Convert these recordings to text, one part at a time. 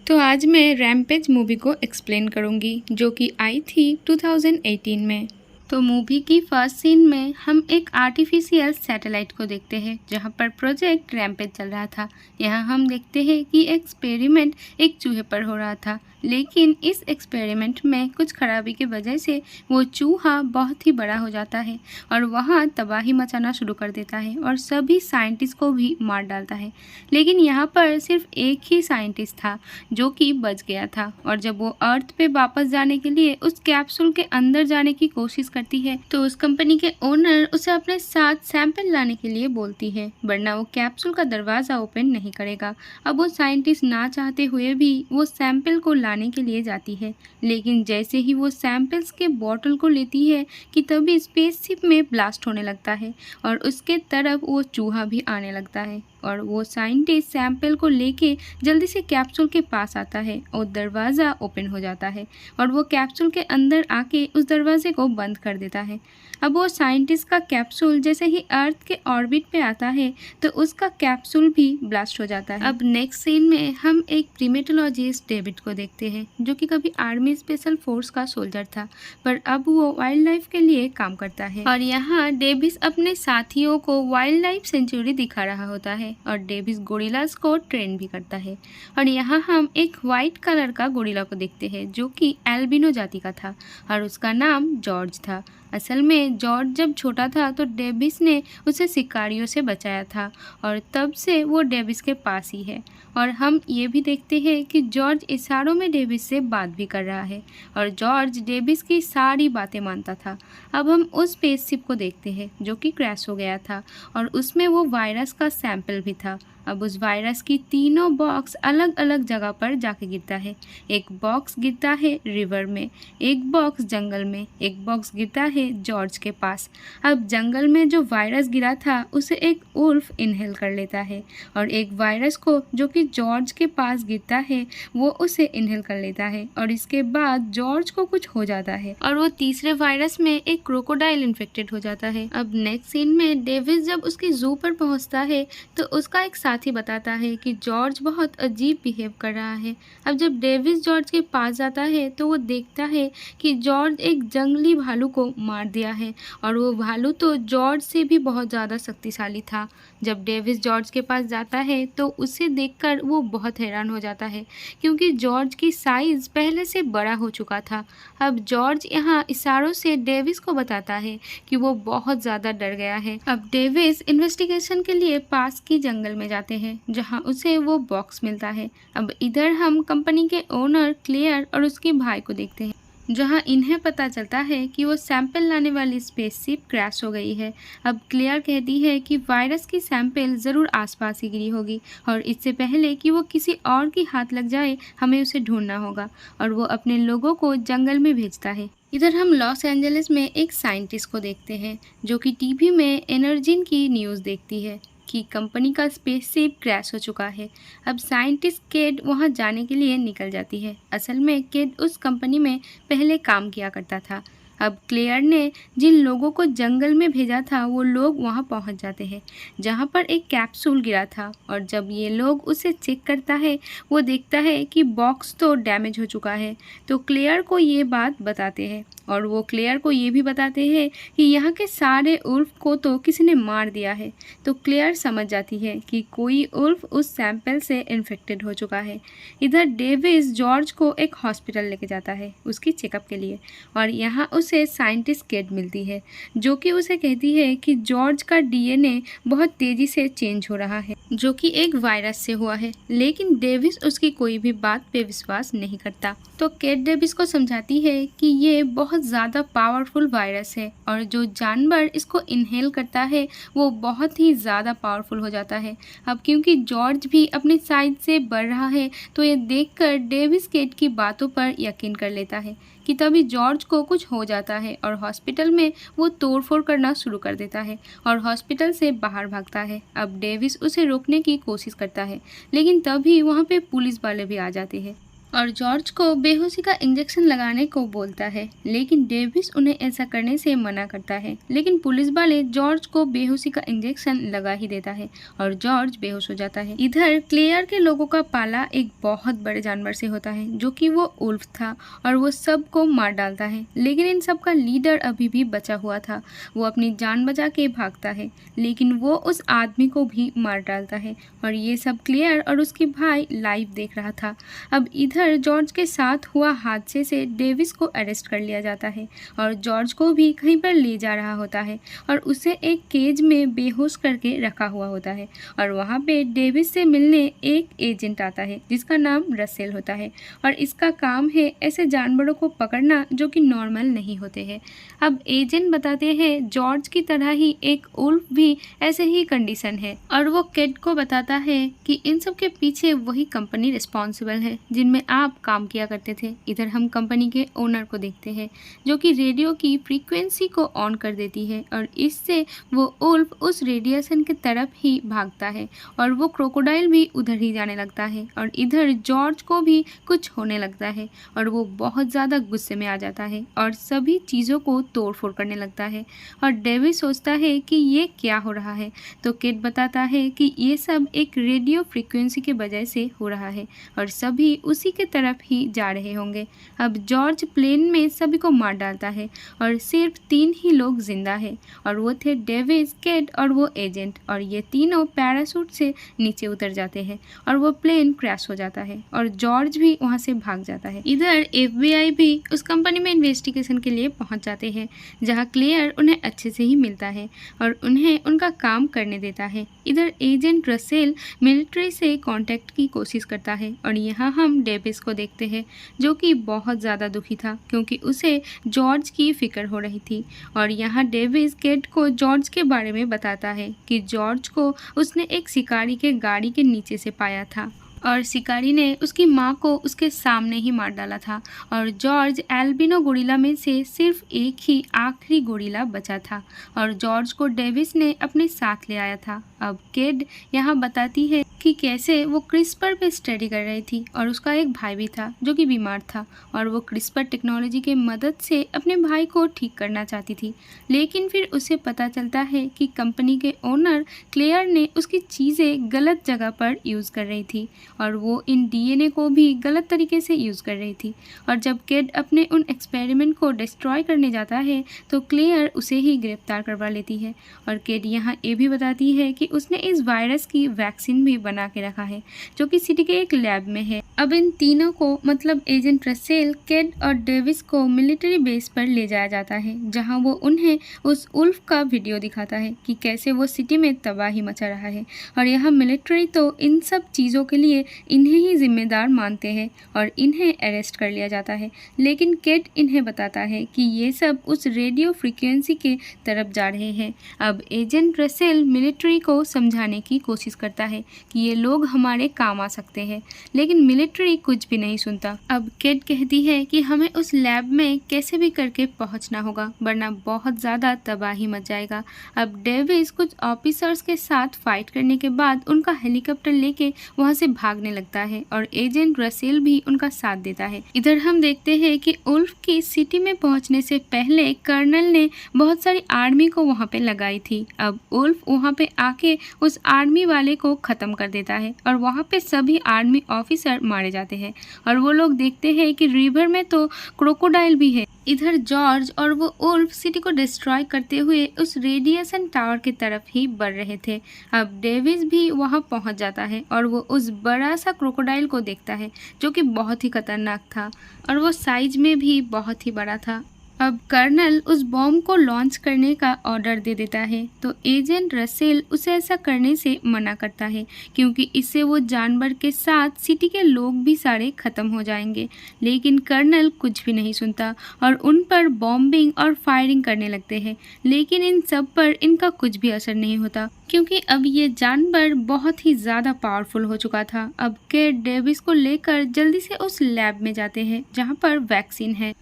तो आज मैं रैम्पेज मूवी को एक्सप्लेन करूंगी जो कि आई थी 2018 में। तो मूवी की फर्स्ट सीन में हम एक आर्टिफिशियल सैटेलाइट को देखते हैं जहां पर प्रोजेक्ट रैम्पेज चल रहा था। यहां हम देखते हैं कि एक्सपेरिमेंट एक चूहे पर हो रहा था, लेकिन इस एक्सपेरिमेंट में कुछ खराबी की वजह से वो चूहा बहुत ही बड़ा हो जाता है और वहाँ तबाही मचाना शुरू कर देता है और सभी साइंटिस्ट को भी मार डालता है। लेकिन यहाँ पर सिर्फ एक ही साइंटिस्ट था जो कि बच गया था, और जब वो अर्थ पे वापस जाने के लिए उस कैप्सूल के अंदर जाने की कोशिश करती है तो उस कंपनी के ओनर उसे अपने साथ सैंपल लाने के लिए बोलती है, वरना वो कैप्सूल का दरवाज़ा ओपन नहीं करेगा। अब वो साइंटिस्ट ना चाहते हुए भी वो सैंपल को लाने के लिए जाती है, लेकिन जैसे ही वो सैंपल्स के बॉटल को लेती है कि तभी स्पेसशिप में ब्लास्ट होने लगता है और उसके तरफ वो चूहा भी आने लगता है और वो साइंटिस्ट सैंपल को लेके जल्दी से कैप्सूल के पास आता है और दरवाज़ा ओपन हो जाता है और वो कैप्सूल के अंदर आके उस दरवाजे को बंद कर देता है। अब वो साइंटिस्ट का कैप्सूल जैसे ही अर्थ के ऑर्बिट पे आता है तो उसका कैप्सूल भी ब्लास्ट हो जाता है। अब नेक्स्ट सीन में हम एक प्रीमेटोलॉजिस्ट डेविड को देखते हैं जो कि कभी आर्मी स्पेशल फोर्स का सोल्जर था, पर अब वो वाइल्ड लाइफ के लिए काम करता है और यहाँ डेविस अपने साथियों को वाइल्ड लाइफ सेंचुरी दिखा रहा होता है और डेविस गोरिल्लास को ट्रेन भी करता है। और यहाँ हम एक वाइट कलर का गोरिल्ला को देखते हैं जो कि एल्बिनो जाति का था और उसका नाम जॉर्ज था। असल में जॉर्ज जब छोटा था तो डेविस ने उसे शिकारियों से बचाया था और तब से वो डेविस के पास ही है। और हम ये भी देखते हैं कि जॉर्ज इशारों में डेविस से बात भी कर रहा है और जॉर्ज डेविस की सारी बातें मानता था। अब हम उस स्पेसशिप को देखते हैं जो कि क्रैश हो गया था और उसमें वो वायरस का सैंपल भी था। अब उस वायरस की तीनों बॉक्स अलग अलग जगह पर जाके गिरता है। एक बॉक्स गिरता है रिवर में, एक बॉक्स जंगल में, एक बॉक्स गिरता है जॉर्ज के पास। अब जंगल में जो वायरस गिरा था उसे एक उल्फ इनहेल कर लेता है और एक वायरस को जो कि जॉर्ज के पास गिरता है वो उसे इनहेल कर लेता है और इसके बाद जॉर्ज को कुछ हो जाता है और वो तीसरे वायरस में एक क्रोकोडाइल इन्फेक्टेड हो जाता है। अब नेक्स्ट सीन में डेविस जब उसकी जू पर पहुंचता है तो उसका एक साथी बताता है कि जॉर्ज बहुत अजीब बिहेव कर रहा है। अब जब डेविस जॉर्ज के पास जाता है तो वो देखता है कि जॉर्ज एक जंगली भालू को मार दिया है और वो भालू तो जॉर्ज से भी बहुत ज़्यादा शक्तिशाली था। जब डेविस जॉर्ज के पास जाता है तो उसे देखकर वो बहुत हैरान हो जाता है क्योंकि जॉर्ज की साइज़ पहले से बड़ा हो चुका था। अब जॉर्ज यहाँ इशारों से डेविस को बताता है कि वो बहुत ज़्यादा डर गया है। अब डेविस इन्वेस्टिगेशन के लिए पास की जंगल में जाते हैं जहाँ उसे वो बॉक्स मिलता है। अब इधर हम कंपनी के ओनर क्लेयर और उसके भाई को देखते हैं जहां इन्हें पता चलता है कि वो सैंपल लाने वाली स्पेसशिप क्रैश हो गई है। अब क्लेयर कहती है कि वायरस की सैंपल ज़रूर आसपास ही गिरी होगी और इससे पहले कि वो किसी और की हाथ लग जाए हमें उसे ढूंढना होगा, और वो अपने लोगों को जंगल में भेजता है। इधर हम लॉस एंजलिस में एक साइंटिस्ट को देखते हैं जो कि टीवी में एनर्जिन की न्यूज़ देखती है कि कंपनी का स्पेसशिप क्रैश हो चुका है। अब साइंटिस्ट केड वहां जाने के लिए निकल जाती है। असल में केड उस कंपनी में पहले काम किया करता था। अब क्लेयर ने जिन लोगों को जंगल में भेजा था वो लोग वहां पहुंच जाते हैं जहां पर एक कैप्सूल गिरा था, और जब ये लोग उसे चेक करता है वो देखता है कि बॉक्स तो डैमेज हो चुका है। तो क्लेयर को ये बात बताते हैं और वो क्लेयर को ये भी बताते हैं कि यहाँ के सारे उल्फ को तो किसी ने मार दिया है। तो क्लेयर समझ जाती है कि कोई उल्फ उस सैंपल से इन्फेक्टेड हो चुका है। इधर डेविस जॉर्ज को एक हॉस्पिटल लेके जाता है उसकी चेकअप के लिए, और यहाँ उसे साइंटिस्ट केट मिलती है जो कि उसे कहती है कि जॉर्ज का डीएनए बहुत तेज़ी से चेंज हो रहा है जो कि एक वायरस से हुआ है, लेकिन डेविस उसकी कोई भी बात पे विश्वास नहीं करता। तो केट डेविस को समझाती है कि ये बहुत ज़्यादा पावरफुल वायरस है और जो जानवर इसको इनहेल करता है वो बहुत ही ज़्यादा पावरफुल हो जाता है। अब क्योंकि जॉर्ज भी अपने साइज से बढ़ रहा है तो ये देखकर डेविस केट की बातों पर यकीन कर लेता है कि तभी जॉर्ज को कुछ हो जाता है और हॉस्पिटल में वो तोड़फोड़ करना शुरू कर देता है और हॉस्पिटल से बाहर भागता है। अब डेविस उसे रोकने की कोशिश करता है लेकिन तभी वहाँ पे पुलिस वाले भी आ जाते हैं। और जॉर्ज को बेहोशी का इंजेक्शन लगाने को बोलता है, लेकिन डेविस उन्हें ऐसा करने से मना करता है। लेकिन पुलिस वाले जॉर्ज को बेहोशी का इंजेक्शन लगा ही देता है और जॉर्ज बेहोश हो जाता है। इधर क्लेयर के लोगों का पाला एक बहुत बड़े जानवर से होता है, जो कि वो उल्फ था, और वो सबको मार डालता है। लेकिन इन सब का लीडर अभी भी बचा हुआ था। वो अपनी जान बचा के भागता है, लेकिन वो उस आदमी को भी मार डालता है, और ये सब क्लेयर और उसके भाई लाइव देख रहा था। अब इधर जॉर्ज के साथ हुआ हादसे से डेविस को अरेस्ट कर लिया जाता है और जॉर्ज को भी कहीं पर ले जा रहा होता है और उसे एक केज में बेहोश करके रखा हुआ होता है। और वहाँ पे डेविस से मिलने एक एजेंट आता है जिसका नाम रसेल होता है, और इसका काम है ऐसे जानवरों को पकड़ना जो कि नॉर्मल नहीं होते हैं। अब एजेंट बताते हैं जॉर्ज की तरह ही एक उल्फ भी ऐसे ही कंडीशन है, और वो केड को बताता है कि इन सब के पीछे वही कंपनी रिस्पॉन्सिबल है जिनमें आप काम किया करते थे। इधर हम कंपनी के ओनर को देखते हैं जो कि रेडियो की फ्रीक्वेंसी को ऑन कर देती है, और इससे वो उल्फ उस रेडिएशन की तरफ ही भागता है और वो क्रोकोडाइल भी उधर ही जाने लगता है। और इधर जॉर्ज को भी कुछ होने लगता है और वो बहुत ज़्यादा गुस्से में आ जाता है और सभी चीज़ों को तोड़ फोड़ करने लगता है। और डेविस सोचता है कि ये क्या हो रहा है, तो किड बताता है कि ये सब एक रेडियो फ्रीक्वेंसी के वजह से हो रहा है और सभी उसी के तरफ ही जा रहे होंगे। अब जॉर्ज प्लेन में सभी को मार डालता है और सिर्फ 3 ही लोग जिंदा है, और वो थे डेविस, केड और वो एजेंट, और ये तीनों पैराशूट से नीचे उतर जाते हैं और वो प्लेन क्रैश हो जाता है और जॉर्ज भी वहाँ से भाग जाता है। इधर FBI भी उस कंपनी में इन्वेस्टिगेशन के लिए पहुँच जाते हैं, जहाँ क्लेयर उन्हें अच्छे से ही मिलता है और उन्हें उनका काम करने देता है। इधर एजेंट रसेल मिलिट्री से कांटेक्ट की कोशिश करता है, और यहाँ हम डेविस को देखते हैं जो कि बहुत ज़्यादा दुखी था क्योंकि उसे जॉर्ज की फिक्र हो रही थी। और यहाँ डेविस केड को जॉर्ज के बारे में बताता है कि जॉर्ज को उसने एक शिकारी के गाड़ी के नीचे से पाया था और शिकारी ने उसकी माँ को उसके सामने ही मार डाला था, और जॉर्ज एल्बिनो गोरिल्ला में से सिर्फ एक ही आखिरी गोरिल्ला बचा था और जॉर्ज को डेविस ने अपने साथ ले आया था। अब केड यहाँ बताती है कि कैसे वो क्रिस्पर पे स्टडी कर रही थी और उसका एक भाई भी था जो कि बीमार था, और वो क्रिस्पर टेक्नोलॉजी के मदद से अपने भाई को ठीक करना चाहती थी। लेकिन फिर उसे पता चलता है कि कंपनी के ओनर क्लेयर ने उसकी चीज़ें गलत जगह पर यूज़ कर रही थी और वो इन DNA को भी गलत तरीके से यूज़ कर रही थी। और जब केड अपने उन एक्सपेरिमेंट को डिस्ट्रॉय करने जाता है तो क्लेयर उसे ही गिरफ्तार करवा लेती है, और केड यहाँ ये भी बताती है कि उसने इस वायरस की वैक्सीन भी बना के रखा है जो कि सिटी के एक लैब में है। अब इन तीनों को मतलब एजेंट रसेल, केड और डेविस को मिलिट्री बेस पर ले जाया जाता है, जहां वो उन्हें उस उल्फ का वीडियो दिखाता है कि कैसे वो सिटी में तबाही मचा रहा है। और यहाँ मिलिट्री तो इन सब चीज़ों के लिए इन्हें ही जिम्मेदार मानते हैं और इन्हें अरेस्ट कर लिया जाता है। लेकिन केड इन्हें बताता है कि ये सब उस रेडियो फ्रीक्वेंसी के तरफ जा रहे हैं। अब एजेंट रसेल मिलिट्री को समझाने की कोशिश करता है कि ये लोग हमारे काम आ सकते हैं, लेकिन मिलिट्री कुछ भी नहीं सुनता। अब केड कहती है कि हमें उस लैब में कैसे भी करके पहुंचना होगा वरना बहुत ज़्यादा तबाही मच जाएगा। अब डेविस कुछ ऑफिसर्स के साथ फाइट करने के बाद उनका हेलीकॉप्टर लेके वहां से भागने लगता है और एजेंट रसेल भी उनका साथ देता है। इधर हम देखते हैं कि उल्फ की सिटी में पहुंचने से पहले कर्नल ने बहुत सारी आर्मी को वहां पे लगाई थी। अब उल्फ वहां पे आके उस आर्मी वाले को खत्म कर देता है और वहां पे सभी आर्मी ऑफिसर मारे जाते हैं, और वो लोग देखते हैं कि रिवर में तो क्रोकोडाइल भी है। इधर जॉर्ज और वो उल्फ सिटी को डिस्ट्रॉय करते हुए उस रेडिएशन टावर की तरफ ही बढ़ रहे थे। अब डेविस भी वहां पहुंच जाता है और वो उस बड़ा सा क्रोकोडाइल को देखता है जो कि बहुत ही खतरनाक था और वो साइज में भी बहुत ही बड़ा था। अब कर्नल उस बॉम्ब को लॉन्च करने का ऑर्डर दे देता है, तो एजेंट रसेल उसे ऐसा करने से मना करता है क्योंकि इससे वो जानवर के साथ सिटी के लोग भी सारे ख़त्म हो जाएंगे। लेकिन कर्नल कुछ भी नहीं सुनता और उन पर बॉम्बिंग और फायरिंग करने लगते हैं, लेकिन इन सब पर इनका कुछ भी असर नहीं होता क्योंकि अब ये जानवर बहुत ही ज़्यादा पावरफुल हो चुका था। अब केड डेविस को लेकर जल्दी से उस लैब में जाते हैं जहाँ पर वैक्सीन है।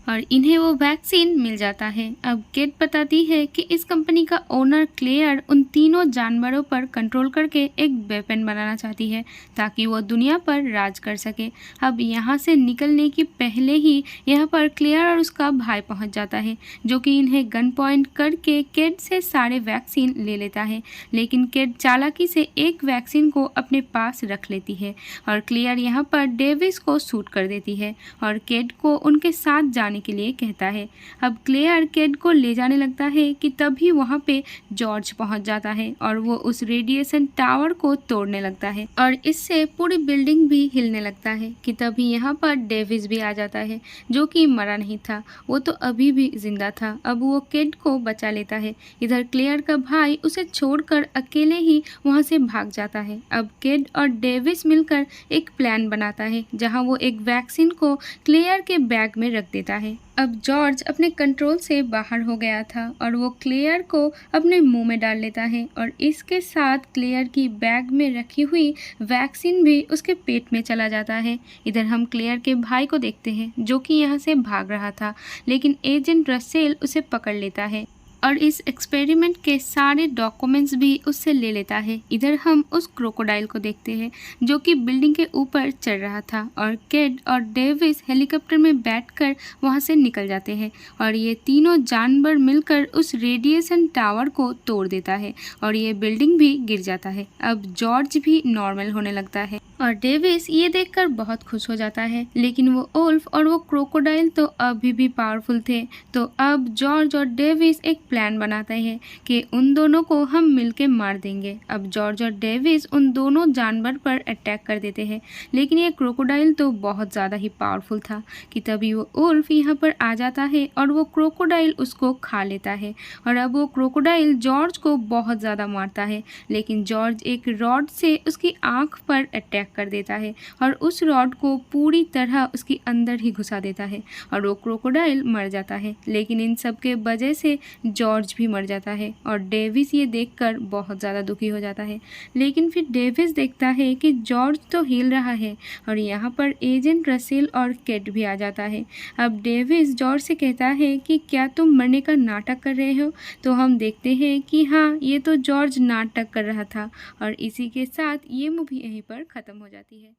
और इन्हें वो वैक्सीन मिल जाता है। अब केट बताती है कि इस कंपनी का ओनर क्लेयर उन तीनों जानवरों पर कंट्रोल करके एक वेपन बनाना चाहती है ताकि वो दुनिया पर राज कर सके। अब यहाँ से निकलने की पहले ही यहाँ पर क्लेयर और उसका भाई पहुँच जाता है, जो कि इन्हें गन पॉइंट करके केट से सारे वैक्सीन ले लेता है। लेकिन केट चालाकी से एक वैक्सीन को अपने पास रख लेती है और क्लेयर यहाँ पर डेविस को शूट कर देती है और केट को उनके साथ जाने के लिए कहता है। अब क्लेयर केट को ले जाने लगता है कि तभी वहाँ पे जॉर्ज पहुँच जाता है और वो उस रेडिएशन टावर को तोड़ने लगता है और इससे पूरी बिल्डिंग भी हिलने लगता है कि तभी यहाँ पर डेविस भी आ जाता है, जो कि मरा नहीं था, वो तो अभी भी जिंदा था। अब वो केट को बचा लेता है। इधर क्लेयर का भाई उसे छोड़कर अकेले ही वहाँ से भाग जाता है। अब केट और डेविस मिलकर एक प्लान बनाता है जहाँ वो एक वैक्सीन को क्लेयर के बैग में रख देता है। अब जॉर्ज अपने कंट्रोल से बाहर हो गया था और वो क्लेयर को अपने मुंह में डाल लेता है और इसके साथ क्लेयर की बैग में रखी हुई वैक्सीन भी उसके पेट में चला जाता है। इधर हम क्लेयर के भाई को देखते हैं, जो कि यहाँ से भाग रहा था, लेकिन एजेंट रसेल उसे पकड़ लेता है और इस एक्सपेरिमेंट के सारे डॉक्यूमेंट्स भी उससे ले लेता है। इधर हम उस क्रोकोडाइल को देखते हैं जो कि बिल्डिंग के ऊपर चढ़ रहा था और केट और डेविस हेलीकॉप्टर में बैठकर वहां से निकल जाते हैं और ये तीनों जानवर मिलकर उस रेडिएशन टावर को तोड़ देता है और ये बिल्डिंग भी गिर जाता है। अब जॉर्ज भी नॉर्मल होने लगता है और डेविस ये देखकर बहुत खुश हो जाता है, लेकिन वो उल्फ और वो क्रोकोडाइल तो अभी भी पावरफुल थे। तो अब जॉर्ज और डेविस एक प्लान बनाते हैं कि उन दोनों को हम मिलके मार देंगे। अब जॉर्ज और डेविस उन दोनों जानवर पर अटैक कर देते हैं, लेकिन ये क्रोकोडाइल तो बहुत ज़्यादा ही पावरफुल था कि तभी वो उल्फ यहाँ पर आ जाता है और वो क्रोकोडाइल उसको खा लेता है और अब वो क्रोकोडाइल जॉर्ज को बहुत ज़्यादा मारता है, लेकिन जॉर्ज एक रॉड से उसकी आँख पर अटैक कर देता है और उस रॉड को पूरी तरह उसके अंदर ही घुसा देता है और वो क्रोकोडाइल मर जाता है। लेकिन इन सब के वजह से जॉर्ज भी मर जाता है और डेविस ये देखकर बहुत ज़्यादा दुखी हो जाता है। लेकिन फिर डेविस देखता है कि जॉर्ज तो हिल रहा है और यहाँ पर एजेंट रसेल और केट भी आ जाता है। अब डेविस जॉर्ज से कहता है कि क्या तुम मरने का नाटक कर रहे हो? तो हम देखते हैं कि हाँ, ये तो जॉर्ज नाटक कर रहा था और इसी के साथ ये मूवी यहीं पर ख़त्म हो जाती है।